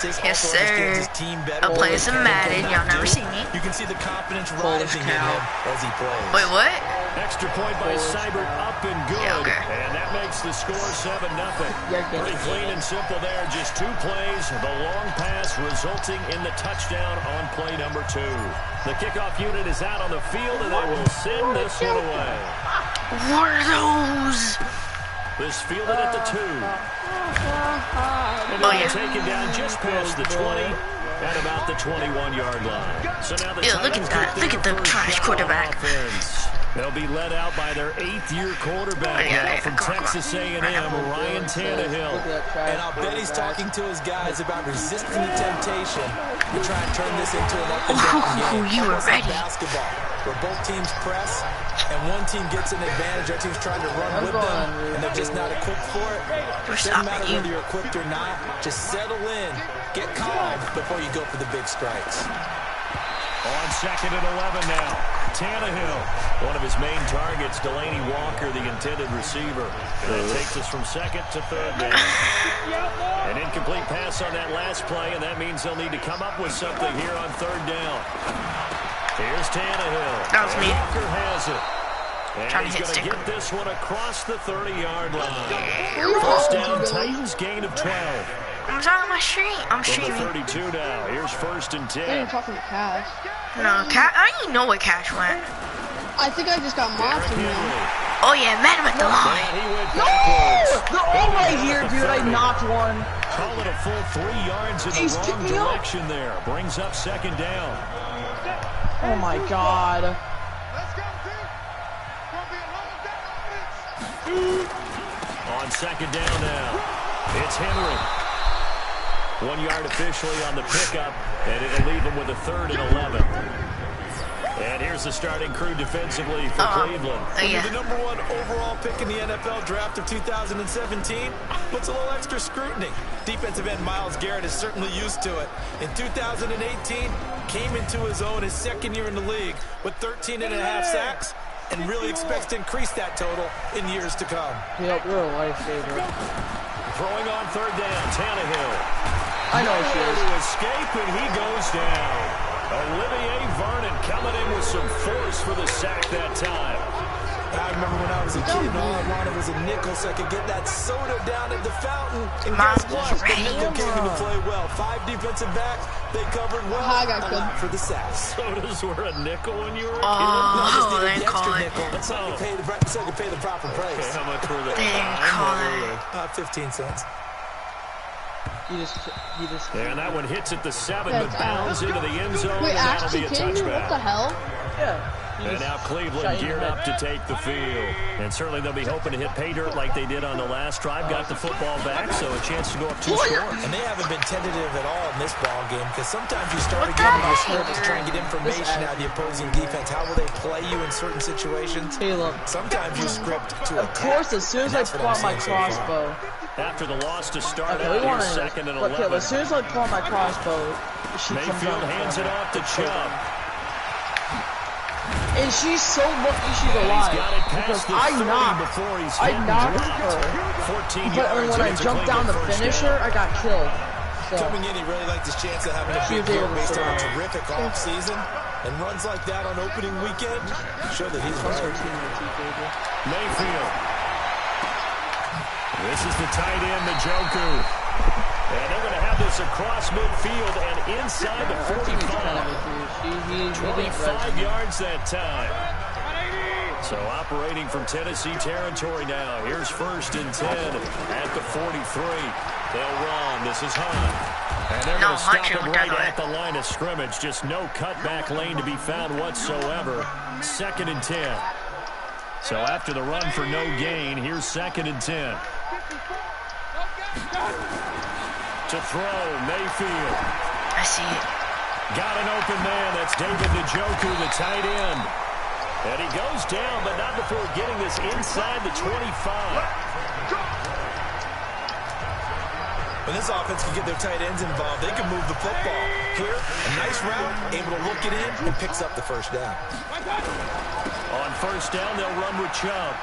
defenses. Yes, also understands his sir. team better. I'll play some Madden. Y'all never seen me. You can see the confidence rising in him as he plays. Wait, what? Extra point by Seibert, up and good. Yeah, okay. And that makes the score 7-0. Pretty clean and simple there. Just 2 plays. The long pass resulting in the touchdown on play number 2. The kickoff unit is out on the field, and they will send this one away. What are those? This fielded at the 2. And taken down just past the 20 at about the 21-yard line. So now the Look at that. Look at the trash quarterback. Offense. They'll be led out by their 8th-year quarterback now from Texas A&M, Ryan Tannehill. And I'll bet he's talking to his guys about resisting the temptation to try and turn this into an up-and-down game. You were ready. Basketball, where both teams press, and one team gets an advantage, our team's trying to run with them, and they're just not equipped for it. Doesn't matter whether you're equipped or not. Just settle in, get calm before you go for the big strikes. On 2nd and 11 now. Tannehill, one of his main targets, Delaney Walker, the intended receiver. That takes us from 2nd to 3rd down. An incomplete pass on that last play, and that means they'll need to come up with something here on 3rd down. Here's Tannehill. That was me. Walker has it. And he's going to stick. get this one across the 30-yard line. First down, Titans gain of 12. I'm on my stream. I'm From streaming. the 32 now. Here's 1st and 10. I ain't talking to Cash. No, I didn't know where Cash went. I think I just got mobbed from him. Oh yeah, Madden with the line. He went No! backwards. They're all right here, dude. I knocked one. Call it a full 3 yards in He's the wrong kicking me up. direction there. Brings up 2nd down. Oh my god. On 2nd down now. It's Henry. 1 yard officially on the pickup, and it'll leave him with a 3rd and 11. And here's the starting crew defensively for Cleveland. The #1 overall pick in the NFL draft of 2017 puts a little extra scrutiny. Defensive end Myles Garrett is certainly used to it. In 2018, came into his own his 2nd year in the league with 13.5 sacks and really expects to increase that total in years to come. Yep, you're a lifesaver. Throwing on 3rd down, Tannehill. I know she is. To escape, and he goes down. Olivier Vernon coming in with some force for the sack that time. I remember when I was a kid and all I wanted was a nickel so I could get that soda down at the fountain. And guess what? The nickel came into play well. 5 defensive backs, they covered well. I got good. For the sacks. Sodas were a nickel when you were a kid? No, I just Oh, needed they the call extra it. nickel so I could pay the proper price. Okay, how much were they? They didn't call it. 15 cents. He just. And that one hits at the 7, but bounds into the end zone, Wait, and that'll actually be a kidding me? What the touchback. hell? Yeah. And now Cleveland geared up to take the field. And certainly they'll be hoping to hit pay dirt like they did on the last drive. Got the football back, so a chance to go up 2 scores. And they haven't been tentative at all in this ball game because sometimes you start again your script to try and get information out of the opposing defense. How will they play you in certain situations? Caleb. Sometimes you script to Of attack. course, as soon as I pull out my crossbow. After the loss to start Okay, out, we want here's to. 2nd and But 11. as soon as I pull out my crossbow, she comes Mayfield out. hands it off to Chubb. And she's so lucky she's alive because I knocked her. 14 But yards. when I jumped down to finish her, I got killed. So, Coming in, he really liked his chance of having a big She year did. based on a terrific offseason. And runs like that on opening weekend show that he's right. Mayfield. This is the tight end, Njoku. And they're going to have this across midfield and inside the 45. 25 yards that time. So operating from Tennessee territory now. Here's 1st and 10 at the 43. They'll run. This is Hunt. And they're going to stop him right at the line of scrimmage. Just no cutback lane to be found whatsoever. 2nd and 10. So after the run for no gain, here's 2nd and 10. To throw, Mayfield. I see it. Got an open man. That's David Njoku, the tight end. And he goes down, but not before getting this inside the 25. When this offense can get their tight ends involved, they can move the football. Here, a nice route, able to look it in, and picks up the 1st down. On 1st down, they'll run with Chubb.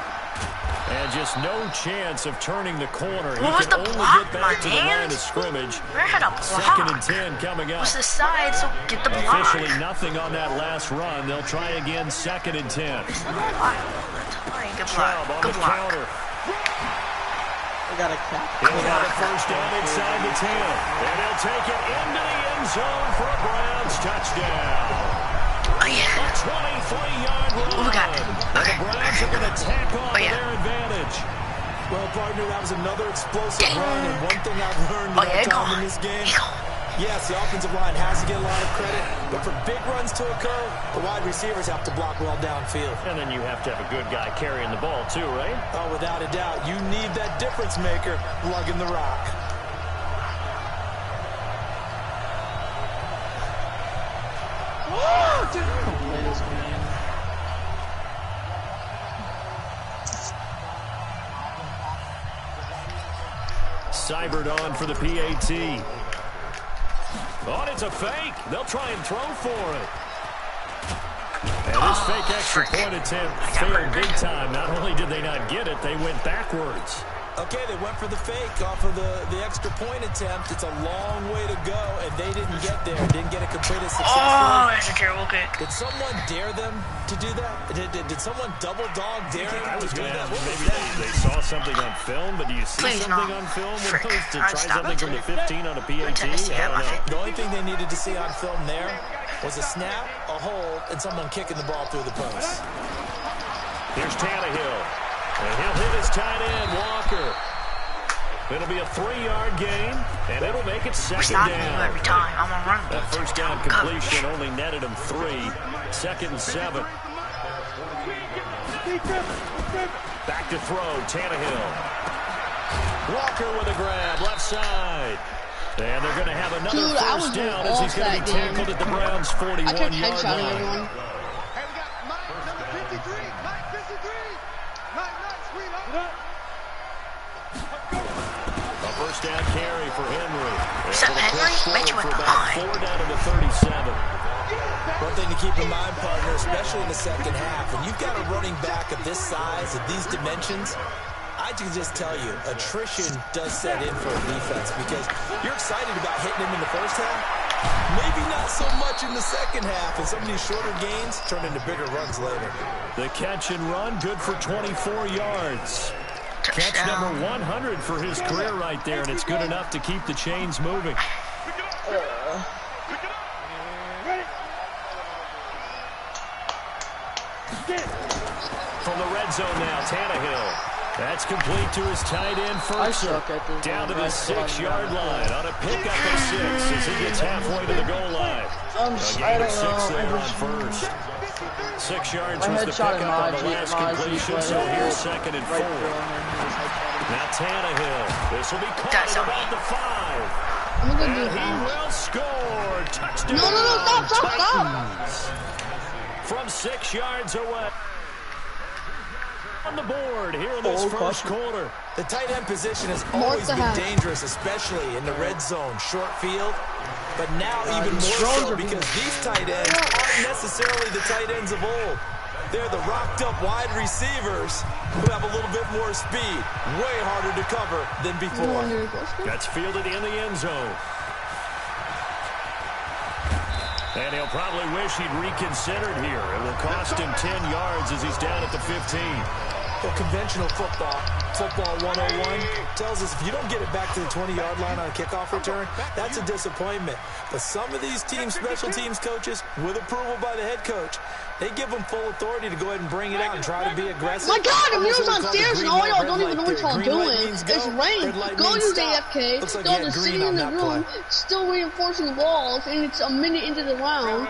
And just no chance of turning the corner. What was He the can only block, get back to the line man? of scrimmage. Where had a block? 2nd and 10 coming up. What's the side, so get the block. Officially nothing on that last run. They'll try again 2nd and 10. Good Chubb block. on Good the block. counter. We got a cap. He'll have a first down inside the 10. And he'll take it into the end zone for a Browns touchdown. Oh, yeah. A 23-yard run. What we got? Okay. The Browns are going to tack on to yeah. their advantage. Well, partner, that was another explosive run, and one thing I've learned Oh, about yeah, time in this game, yes, the offensive line has to get a lot of credit, but for big runs to occur, the wide receivers have to block well downfield. And then you have to have a good guy carrying the ball, too, right? Oh, without a doubt, you need that difference maker lugging the rock. Oh, dude, I don't play this game. Cybered on for the PAT. Oh, it's a fake. They'll try and throw for it. And this fake extra point attempt failed big time. Not only did they not get it, they went backwards. Okay, they went for the fake off of the extra point attempt. It's a long way to go, and they didn't get there. Didn't get it completed successfully. Oh, that's a terrible kick. Did someone dare them to do that? Did someone double dog dare them I to was do going to that? ask, What was maybe that? they saw something on film, but do you see Please something no. on film with Frick. those to Alright, try stop something it. from the 15 on a PAT? Tennessee, I don't I love know. it. The only thing they needed to see on film there was a snap, a hold, and someone kicking the ball through the post. Here's Tannehill. And he'll hit his tight end, Walker. It'll be a 3-yard gain, and it'll make it We're 2nd stopping you down. every time. I'm on run. That first down completion only netted him 3. 2nd and 7. Back to throw, Tannehill. Walker with a grab, left side. And they're going to have another Dude, I first was down as he's going to be off that tackled at the Browns' I kept 41-yard headshotting line. everyone. Hey, we got Mike, number 53. Mike 53. Mike, sweetheart. A first down carry for Henry. What's up, Henry? Bet you For at the about line. 4 down to the 37. One thing to keep in mind, partner, especially in the second half, when you've got a running back of this size, of these dimensions, I can just tell you, attrition does set in for a defense because you're excited about hitting him in the first half. Maybe not so much in the second half, and some of these shorter gains turn into bigger runs later. The catch and run, good for 24 yards. Catch number 100 for his career right there, and it's good enough to keep the chains moving. From the red zone now, Tannehill. That's complete to his tight end, Ferguson. Down to the 6-yard line on a pickup of 6 as he gets halfway to the goal line. A gain of 6 there on first. 6 yards was the pickup on the last completion, so here's 2nd and 4. Now Tannehill. This will be caught at about the 5. I'm gonna do And he will score. Touchdown. No, stop. Titans. From 6 yards away. On the board here in this first quarter. The tight end position has always been dangerous, especially in the red zone, short field. But now even more so because these tight ends aren't necessarily the tight ends of old. They're the rocked-up wide receivers who have a little bit more speed. Way harder to cover than before. That's fielded in the end zone. And he'll probably wish he'd reconsidered here. It will cost him 10 yards as he's down at the 15. Well, conventional football 101, tells us if you don't get it back to the 20-yard line on a kickoff return, that's a disappointment. But some of these special teams coaches, with approval by the head coach, they give them full authority to go ahead and bring it out and try to be aggressive. My God, the wheels on stairs and all y'all don't even know what y'all doing. It's rain. Go use AFK. Y'all just sitting in the room, still reinforcing walls, and it's a minute into the round.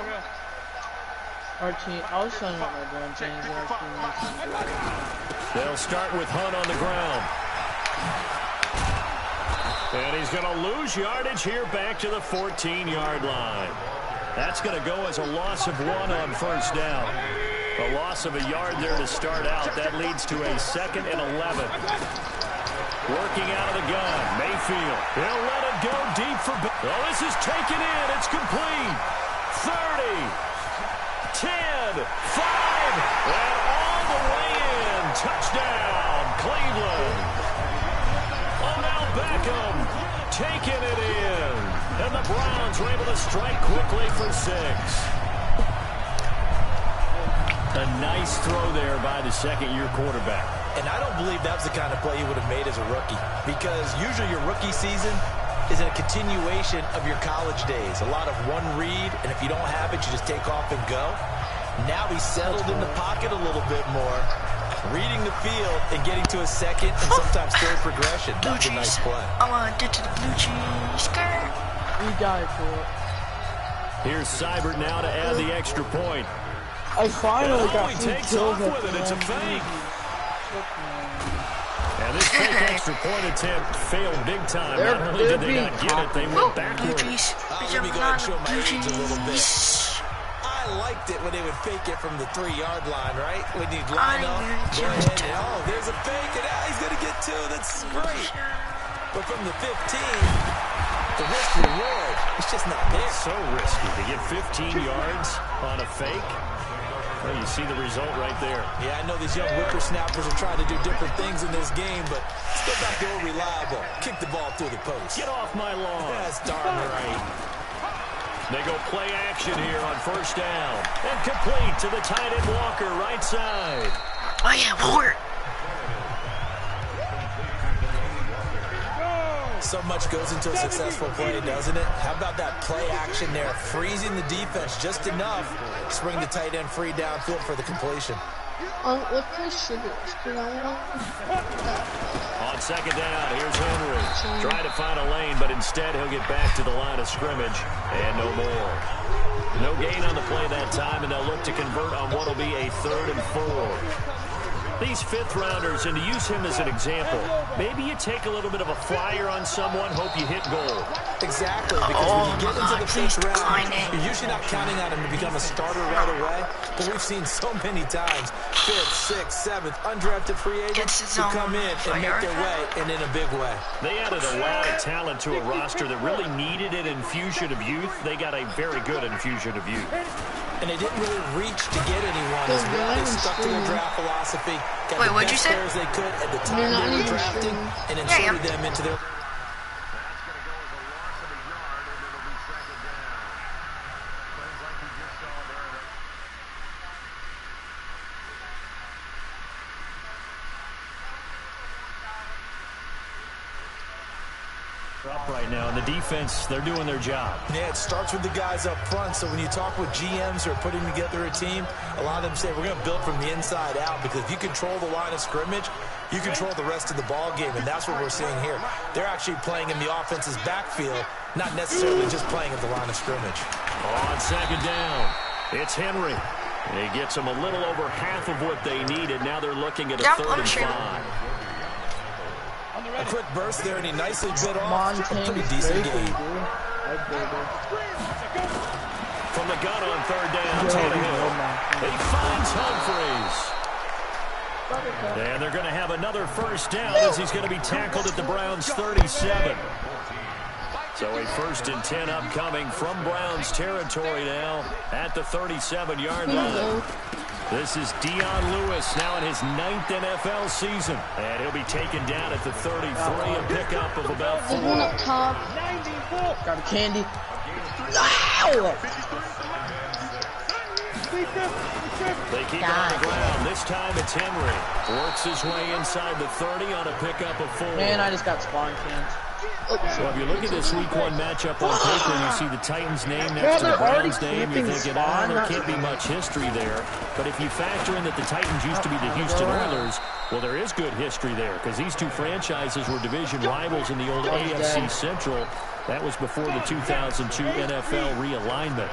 Our team, I was showing what my damn teams are. They'll start with Hunt on the ground. And he's going to lose yardage here back to the 14-yard line. That's going to go as a loss of 1 on first down. A loss of a yard there to start out. That leads to a 2nd and 11. Working out of the gun. Mayfield. He'll let it go deep for... Oh, this is taken in. It's complete. 30. 10, 5, and all the way in. Touchdown, Cleveland. Oh, now Beckham taking it in. And the Browns were able to strike quickly for 6. A nice throw there by the second-year quarterback. And I don't believe that was the kind of play he would have made as a rookie, because usually your rookie season is a continuation of your college days. A lot of one read, and if you don't have it, you just take off and go. Now he's settled in the pocket a little bit more, reading the field and getting to a second and sometimes third progression. That's a nice play. I want to get to the blue cheese skirt. You got it for it. Here's Seibert now to add the extra point. I finally got 3 takes kills off with it. It's a fake. And this fake extra point attempt failed big time. Not only did they not get it, they went backwards. Let me go ahead and show my age a little bit. I liked it when they would fake it from the 3-yard line, right? When you'd line up, go ahead, and oh, there's a fake, and now he's going to get 2. That's great. But from the 15, the risk reward, it's just not there. So risky to get 15 yards on a fake. Well, you see the result right there. Yeah, I know these young whippersnappers are trying to do different things in this game, but still back to old reliable. Kick the ball through the post. Get off my lawn. That's darn right. They go play action here on first down. And complete to the tight end Walker, right side. Oh, yeah, Walker. So much goes into a successful play, doesn't it? How about that play action there? Freezing the defense just enough to spring the tight end free downfield for the completion. What play should it? On second down, here's Henry. Trying to find a lane, but instead he'll get back to the line of scrimmage. And no more. No gain on the play that time, and they'll look to convert on what will be a 3rd and 4. These fifth-rounders, and to use him as an example, maybe you take a little bit of a flyer on someone, hope you hit goal. Exactly, because when you get into the 5th round, you're usually not counting on him to become a starter right away, but we've seen so many times, 5th, 6th, 7th, undrafted free agents who come in and make their way, and in a big way. They added a lot of talent to a roster that really needed an infusion of youth. They got a very good infusion of youth. And they didn't really reach to get anyone as well. They stuck to their draft philosophy. Got Wait, the what'd you best say? players they could at the time they were drafting and inserted them into their... Up right now, and the defense, they're doing their job. Yeah, it starts with the guys up front. So when you talk with GMs who are putting together a team, a lot of them say we're going to build from the inside out, because if you control the line of scrimmage, you control the rest of the ball game, and that's what we're seeing here. They're actually playing in the offense's backfield, not necessarily just playing at the line of scrimmage. On second down, it's Henry. He gets them a little over half of what they needed. Now they're looking at a 3rd and 5. A quick burst there, and he nicely bit off a pretty decent game. From the gun on 3rd down, Tannehill. He finds Humphreys. And they're going to have another first down as he's going to be tackled at the Browns' 37. So a 1st and 10 upcoming from Browns territory now at the 37-yard line. This is Dion Lewis now in his 9th NFL season. And he'll be taken down at the 33, a pickup of about 4. There's one up top. Got a candy. They keep it on the ground. This time it's Henry. Works his way inside the 30 on a pickup of 4. Man, I just got spawn cans. So if you look at this Week 1 matchup on paper and you see the Titans' name next to the Browns' name, you're thinking, there can't be much history there. But if you factor in that the Titans used to be the Houston Oilers, well, there is good history there, because these two franchises were division rivals in the old AFC Central. That was before the 2002 NFL realignment.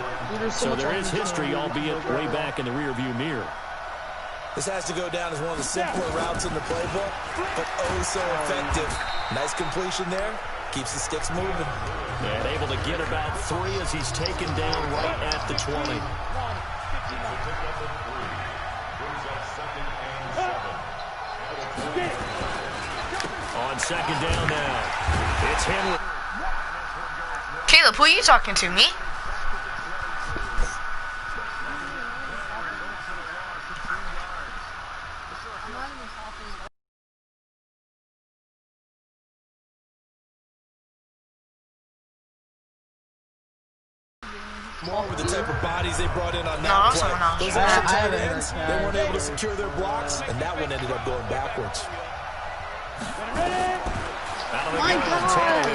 So there is history, albeit way back in the rearview mirror. This has to go down as one of the simpler routes in the playbook, but oh so effective. Nice completion there. Keeps the sticks moving. And able to get about 3 as he's taken down right at the 20. On second down now, it's Henry. Caleb, who are you talking to, me? talking. With the type of bodies they brought in on that play. Those extra tight ends, they weren't able to secure their blocks, and that one ended up going backwards. My God.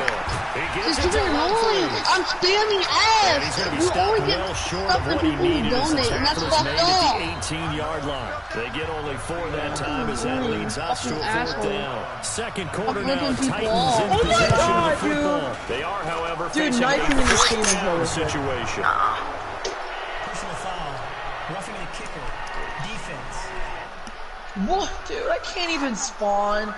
It's super annoying. I'm spamming F. You only get stuff that people who donate, and that's fucked up. 18-yard line. They get only 4 that time as that leads us to a 4th down. Second quarter now, Titans in possession of the football. They are, however, facing a 4th down situation. Personal foul. Roughing the kicker. Defense. What, dude? I can't even spawn.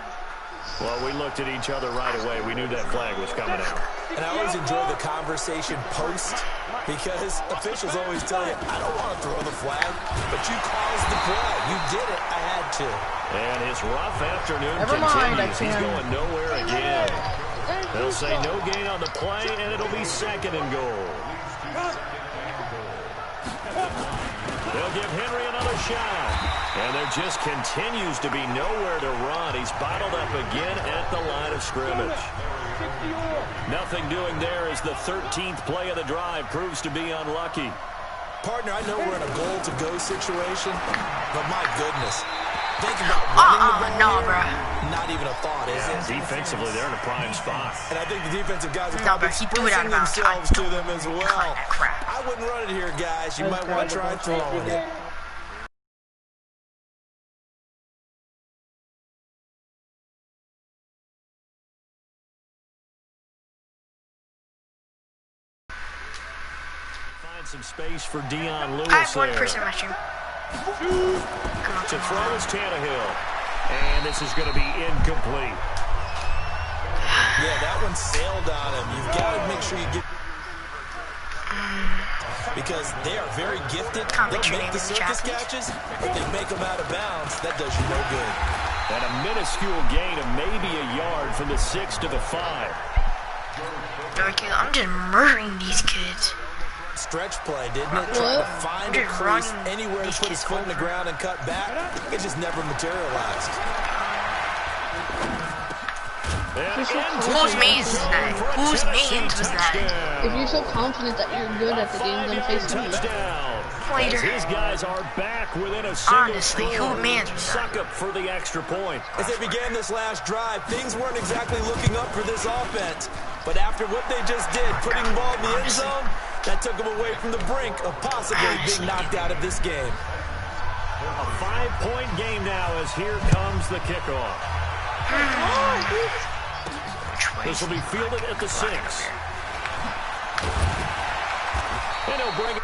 Well, we looked at each other right away. We knew that flag was coming out. And I always enjoy the conversation post because officials always tell you, I don't want to throw the flag, but you caused the play. You did it. I had to. And his rough afternoon continues. He's going nowhere again. They'll say no gain on the play, and it'll be 2nd and goal. They'll give Henry another shot. And there just continues to be nowhere to run. He's bottled up again at the line of scrimmage. Nothing doing there as the 13th play of the drive proves to be unlucky. Partner, I know we're in a goal-to-go situation, but my goodness. Think about running the ball here. Not even a thought, is it? Defensively, they're in a prime spot. And I think the defensive guys are probably expressing themselves to them as well. I wouldn't run it here, guys. You might want to try throwing it. Some space for Dion Lewis. I have one person rushing. To throw is Tannehill. And this is going to be incomplete. Yeah, that one sailed on him. You've got to make sure you get... Because they are very gifted. They'll make the circus catches, but they make them out of bounds. That does you no good. And a minuscule gain of maybe a yard from the 6 to the 5. I'm just murdering these kids. Stretch play, didn't it? Trying to find a crease anywhere to put his foot in the ground and cut back. It just never materialized. Whose means was that? Whose means was that? If you're so confident that you're good at the game, then face me. Later. His guys are back within a single Honestly, who means was that? Suck up for the extra point. As they began this last drive, things weren't exactly looking up for this offense. But after what they just did, putting the ball in the end zone, that took them away from the brink of possibly being knocked out of this game. A 5-point game now as here comes the kickoff. This will be fielded at the 6. And he'll bring it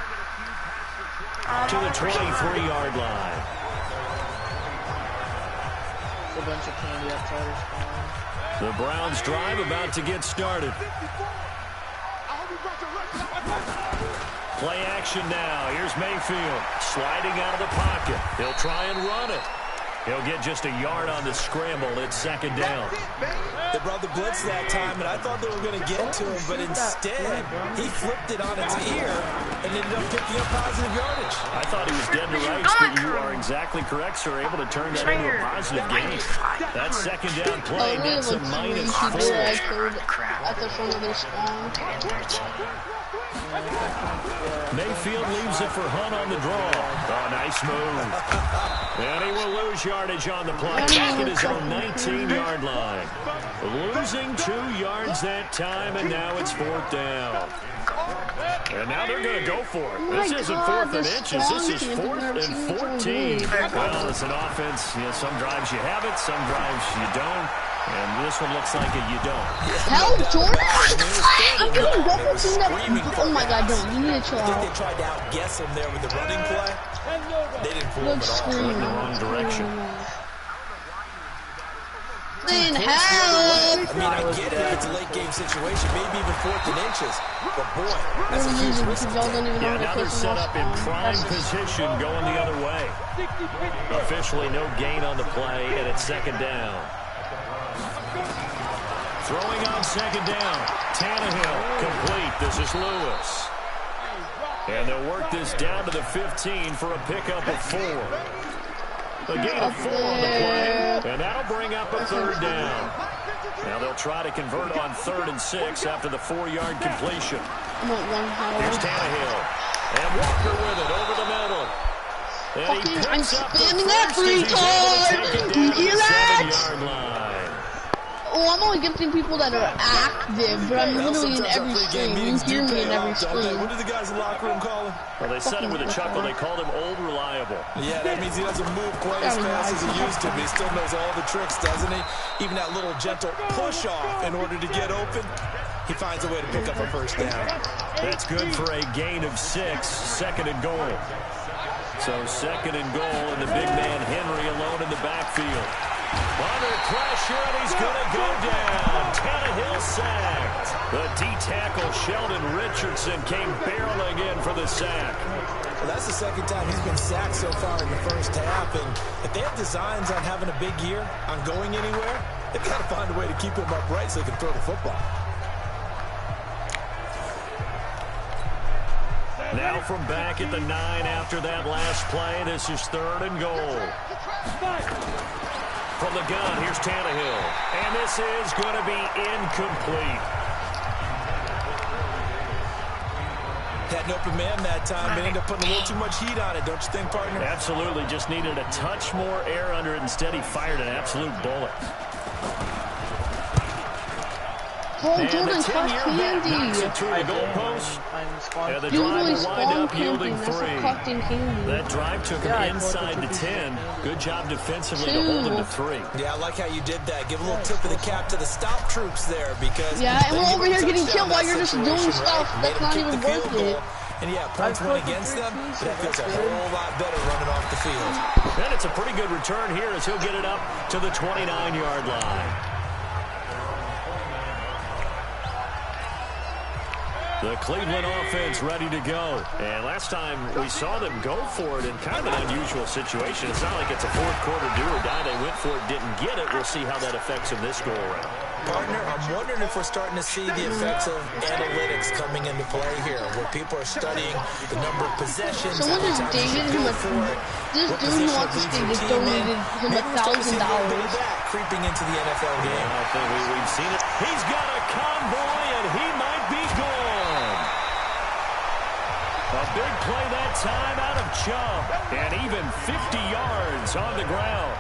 to the 23-yard line. A bunch of candy outside of spawn. The Browns drive about to get started. Play action now. Here's Mayfield sliding out of the pocket. He'll try and run it. He'll get just a yard on the scramble. It's 2nd down. They brought the blitz that time, and I thought they were going to get to him, but instead, he flipped it on its ear and ended up picking up positive yardage. I thought he was dead to rights, but you are exactly correct, sir. Able to turn that into a positive gain. That 2nd down play gets a -4. At the front of their spawn. Mayfield leaves it for Hunt on the draw. Oh, nice move. And he will lose yardage on the play. Back at his own 19-yard line. Losing 2 yards that time, and now it's 4th down. And now they're going to go for it. This isn't 4th and inches. This is 4th and 14. Well, it's an offense. You know, some drives you have it, some drives you don't. And this one looks like you don't. Hell, Jordan? I'm getting referencing that. Oh my God, don't. You need to chill I think out. they tried to outguess him there with the running play. They didn't fool him at all. Went in the wrong direction. Then help! I mean, I get it. It's a late game situation, maybe even 4th and inches. But boy, that's a huge risk. Yeah, now they're set up in prime position going the other way. Officially no gain on the play, and it's 2nd down. Throwing on 2nd down. Tannehill complete. This is Lewis. And they'll work this down to the 15 for a pickup of 4. A gain of 4 on the play. And that'll bring up a 3rd down. Now they'll try to convert on 3rd and 6 after the 4-yard completion. I'm at 1 power. Here's Tannehill. And Walker with it over the middle. Fucking, I'm spamming that 3 times! You hear that? 7-yard line. Oh, I'm only gifting people that are active, but I'm literally in every stream. You hear me in every stream. What do the guys in the locker room call him? Well, they said it with a chuckle. They called him Old Reliable. Yeah, that means he doesn't move quite as fast as he used to, but he still knows all the tricks, doesn't he? Even that little gentle push-off in order to get open, he finds a way to pick up a first down. That's good for a gain of 6, 2nd and goal. So 2nd and goal, and the big man Henry alone in the backfield. Under pressure, and he's going to go down. Tannehill sacked. The D-tackle Sheldon Richardson came barreling in for the sack. Well, that's the 2nd time he's been sacked so far in the first half, and if they have designs on having a big year, on going anywhere, they've got to find a way to keep him upright so they can throw the football. Now from back at the 9 after that last play, this is 3rd and goal. From the gun, here's Tannehill. And this is going to be incomplete. Had an open man that time, but ended up putting a little too much heat on it, don't you think, partner? Absolutely. Just needed a touch more air under it. Instead, he fired an absolute bullet. Oh, Jordan, stop candy. And the You drive really will wind up spawn yielding camping. That's 3. a collecting candy. That drive took him inside the 10. Good job defensively to hold him to 3. Yeah, I like how you did that. Give a little tip of the cap to the stop troops there, because... Yeah, and we're over here getting killed while you're just doing stuff that's not even worth it. And yeah, points went against them, but that feels a whole lot better running off the field. And it's a pretty good return here as he'll get it up to the 29-yard line. The Cleveland offense ready to go. And last time we saw them go for it in kind of an unusual situation. It's not like it's a fourth quarter do or die. They went for it, didn't get it. We'll see how that affects them this go-around. Partner, I'm wondering if we're starting to see the effects of analytics coming into play here, where people are studying the number of possessions. Someone just dated him this dude who wants to stay just donated him $1,000. Creeping into the NFL game. Yeah, I think we've seen it. He's got a convoy, and he might be gone. A big play that time out of Chubb, and even 50 yards on the ground.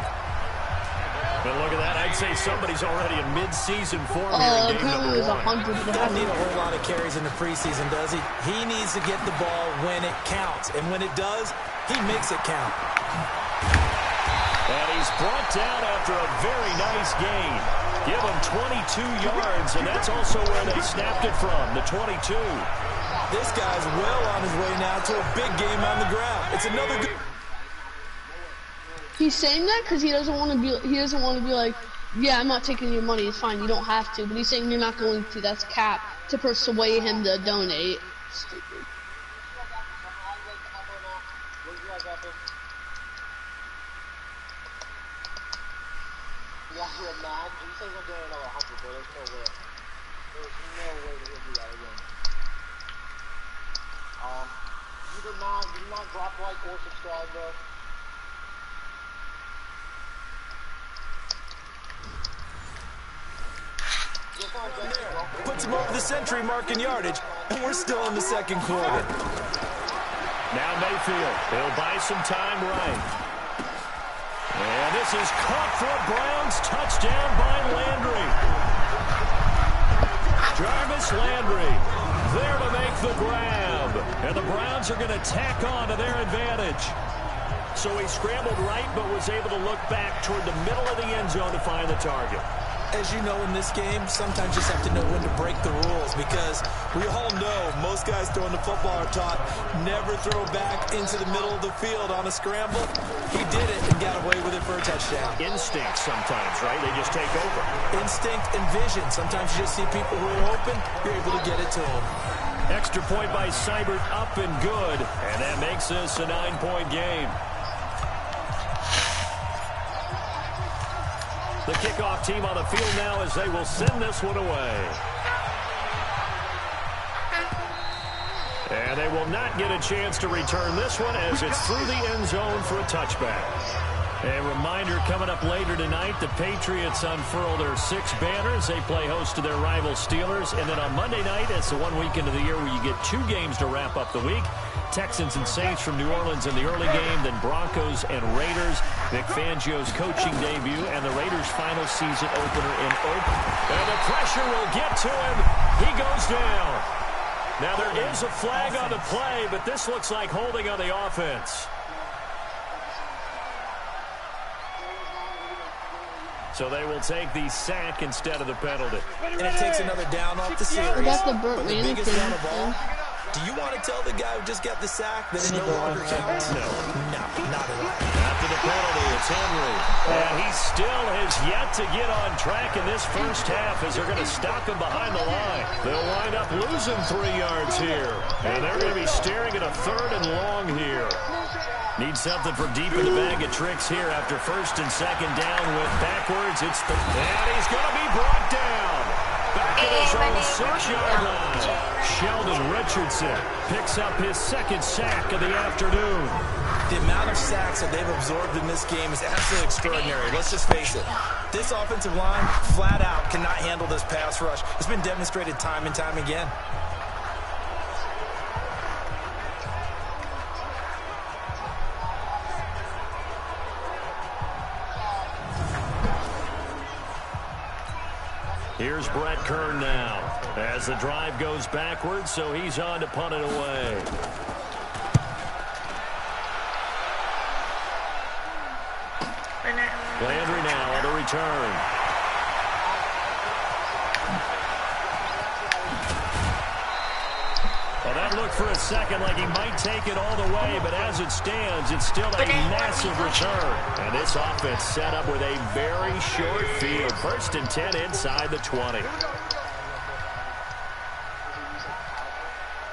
But look at that. I'd say somebody's already in mid-season form here in game number 1. Doesn't need a whole lot of carries in the preseason, does he? He needs to get the ball when it counts. And when it does, he makes it count. And he's brought down after a very nice gain. Give him 22 yards, and that's also where they snapped it from, the 22. This guy's well on his way now to a big game on the ground. It's another good... He's saying that because he doesn't want to be like, yeah, I'm not taking your money, it's fine, you don't have to. But he's saying you're not going to. That's cap to persuade him to donate. Stupid. You did not drop like or subscribe, bro. Puts him over the century mark in yardage, and we're still in the 2nd quarter. Now Mayfield, he'll buy some time right. And this is caught for a Browns touchdown by Landry. Jarvis Landry there to make the grab. And the Browns are going to tack on to their advantage. So he scrambled right, but was able to look back toward the middle of the end zone to find the target. As you know, in this game, sometimes you just have to know when to break the rules, because we all know most guys throwing the football are taught never throw back into the middle of the field on a scramble. He did it and got away with it for a touchdown. Instinct sometimes, right? They just take over. Instinct and vision. Sometimes you just see people who are open, you're able to get it to them. Extra point by Seibert, up and good. And that makes this a 9-point game. The kickoff team on the field now as they will send this one away. And they will not get a chance to return this one as it's through the end zone for a touchback. A reminder coming up later tonight, the Patriots unfurl their 6 banners. They play host to their rival Steelers. And then on Monday night, it's the one weekend of the year where you get 2 games to wrap up the week. Texans and Saints from New Orleans in the early game, then Broncos and Raiders. Vic Fangio's coaching debut and the Raiders' final season opener in Oakland. And the pressure will get to him. He goes down. Now there is a flag on the play, but this looks like holding on the offense. So they will take the sack instead of the penalty. And it takes another down off the series. That's the Burt Manning thing. Do you want to tell the guy who just got the sack that it no longer counts? No, not at all. After the penalty, it's Henry. And he still has yet to get on track in this first half as they're going to stop him behind the line. They'll wind up losing 3 yards here. And they're going to be staring at a 3rd and long here. Need something for deep in the bag of tricks here after 1st and 2nd down with backwards. And he's going to be brought down. Back at his own 6-yard line. Sheldon Richardson picks up his 2nd sack of the afternoon. The amount of sacks that they've absorbed in this game is absolutely extraordinary. Let's just face it. This offensive line, flat out, cannot handle this pass rush. It's been demonstrated time and time again. Here's Brett Kern now as the drive goes backwards, so he's on to punt it away. Landry now on the return. Well, that looked for a second like he might take it all the way, but as it stands, it's still a massive return. And this offense set up with a very short field. 1st and 10 inside the 20.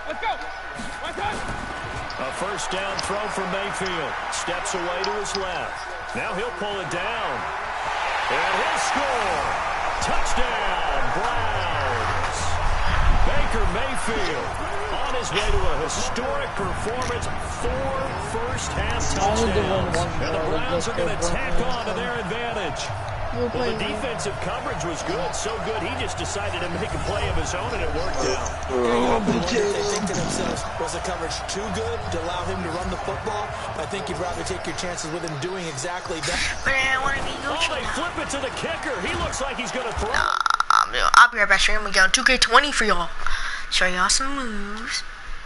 Let's go. A 1st down throw for Mayfield. Steps away to his left. Now he'll pull it down. And he'll score. Touchdown, Browns. Baker Mayfield on his way to a historic performance. 4 first-half touchdowns. And the Browns are going to tack on to their advantage. Well, the defensive coverage was good, so good he just decided to make a play of his own, and it worked out. They think to themselves, was the coverage too good to allow him to run the football? I think you'd rather take your chances with him doing exactly that. But I want to be Gucci. Oh, they flip it to the kicker. He looks like he's going to throw. I'll be right back. Stream. We got 2K20 for y'all. Show y'all some moves.